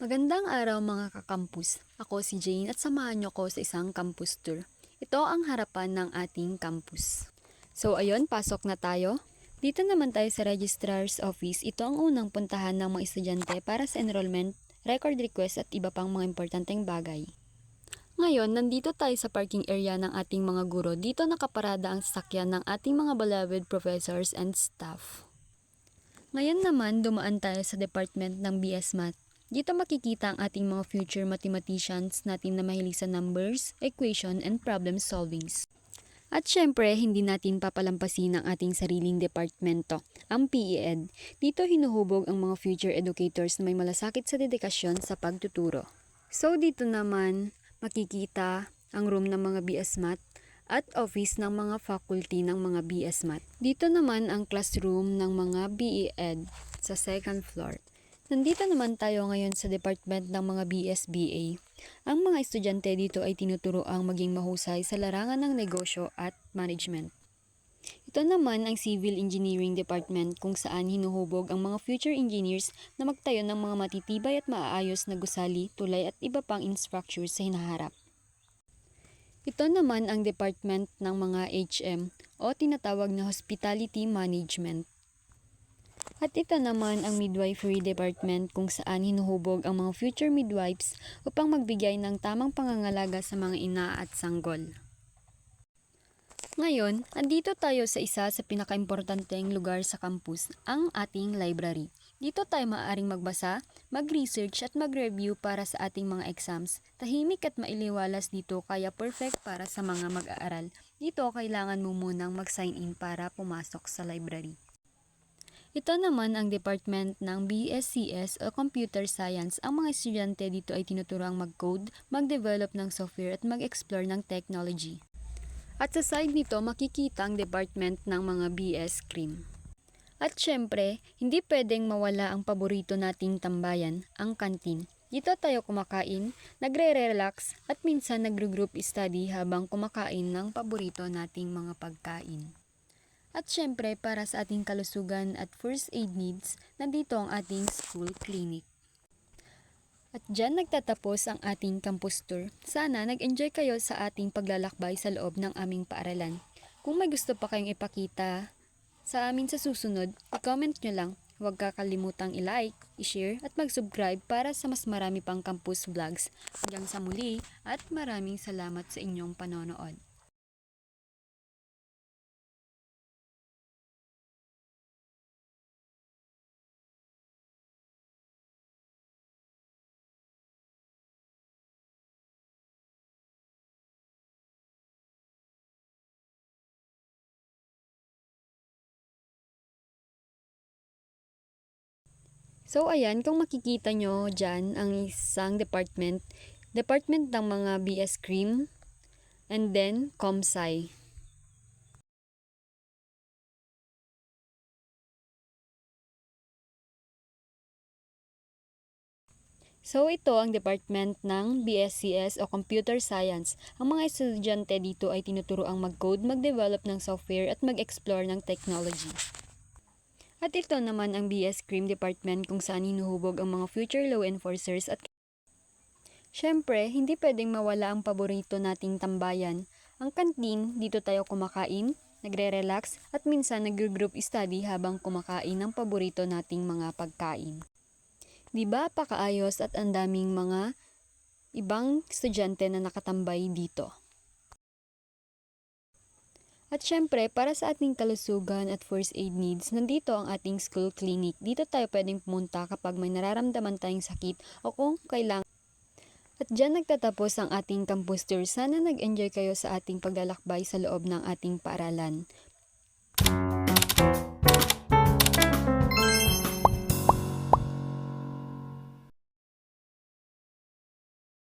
Magandang araw mga kakampus. Ako si Jane at samahan niyo ko sa isang campus tour. Ito ang harapan ng ating campus. So ayun, pasok na tayo. Dito naman tayo sa Registrar's Office. Ito ang unang puntahan ng mga estudyante para sa enrollment, record request at iba pang mga importanteng bagay. Ngayon, nandito tayo sa parking area ng ating mga guro. Dito nakaparada ang sasakyan ng ating mga beloved professors and staff. Ngayon naman, dumaan tayo sa department ng BS Math. Dito makikita ang ating mga future mathematicians natin na mahilig sa numbers, equation, and problem solvings. At syempre, hindi natin papalampasin ang ating sariling departmento, ang PE-Ed. Dito hinuhubog ang mga future educators na may malasakit sa dedikasyon sa pagtuturo. So dito naman, makikita ang room ng mga BS Math at office ng mga faculty ng mga BS Math. Dito naman ang classroom ng mga BE-Ed sa second floor. Nandito naman tayo ngayon sa department ng mga BS-BA. Ang mga estudyante dito ay tinuturoang maging mahusay sa larangan ng negosyo at management. Ito naman ang Civil Engineering Department kung saan hinuhubog ang mga future engineers na magtayo ng mga matitibay at maaayos na gusali, tulay at iba pang infrastructures sa hinaharap. Ito naman ang department ng mga HM o tinatawag na Hospitality Management. At ito naman ang Midwifery Department kung saan hinuhubog ang mga future midwives upang magbigay ng tamang pangangalaga sa mga ina at sanggol. Ngayon, andito tayo sa isa sa pinakaimportanteng lugar sa campus, ang ating library. Dito tayo maaaring magbasa, mag-research at mag-review para sa ating mga exams. Tahimik at mailiwalas dito kaya perfect para sa mga mag-aaral. Dito kailangan mo munang mag-sign in para pumasok sa library. Ito naman ang department ng BSCS o Computer Science. Ang mga estudyante dito ay tinuturuang mag-code, mag-develop ng software at mag-explore ng technology. At sa side nito makikita ang department ng mga BS Cream. At syempre, hindi pwedeng mawala ang paborito nating tambayan, ang kantin. Dito tayo kumakain, nagre-relax at minsan nagro-group study habang kumakain ng paborito nating mga pagkain. At syempre, para sa ating kalusugan at first aid needs, nandito ang ating school clinic. At dyan nagtatapos ang ating campus tour. Sana nag-enjoy kayo sa ating paglalakbay sa loob ng aming paaralan. Kung may gusto pa kayong ipakita sa amin sa susunod, i-comment nyo lang. Huwag kakalimutang i-like, i-share at mag-subscribe para sa mas marami pang campus vlogs. Hanggang sa muli at maraming salamat sa inyong panonood. So ayan, kung makikita nyo dyan ang isang department ng mga BS Cream and then ComSci. So ito ang department ng BSCS o Computer Science. Ang mga estudyante dito ay tinuturoang mag-code, mag-develop ng software at mag-explore ng technology. At ito naman ang BS Cream Department kung saan hinuhubog ang mga future law enforcers at syempre, hindi pwedeng mawala ang paborito nating tambayan. Ang kantin, dito tayo kumakain, nagre-relax at minsan nag-group study habang kumakain ng paborito nating mga pagkain. Diba pakaayos at ang daming mga ibang estudyante na nakatambay dito. At syempre, para sa ating kalusugan at first aid needs, nandito ang ating school clinic. Dito tayo pwedeng pumunta kapag may nararamdaman tayong sakit o kung kailangan. At dyan nagtatapos ang ating campus tour. Sana nag-enjoy kayo sa ating paglalakbay sa loob ng ating paaralan.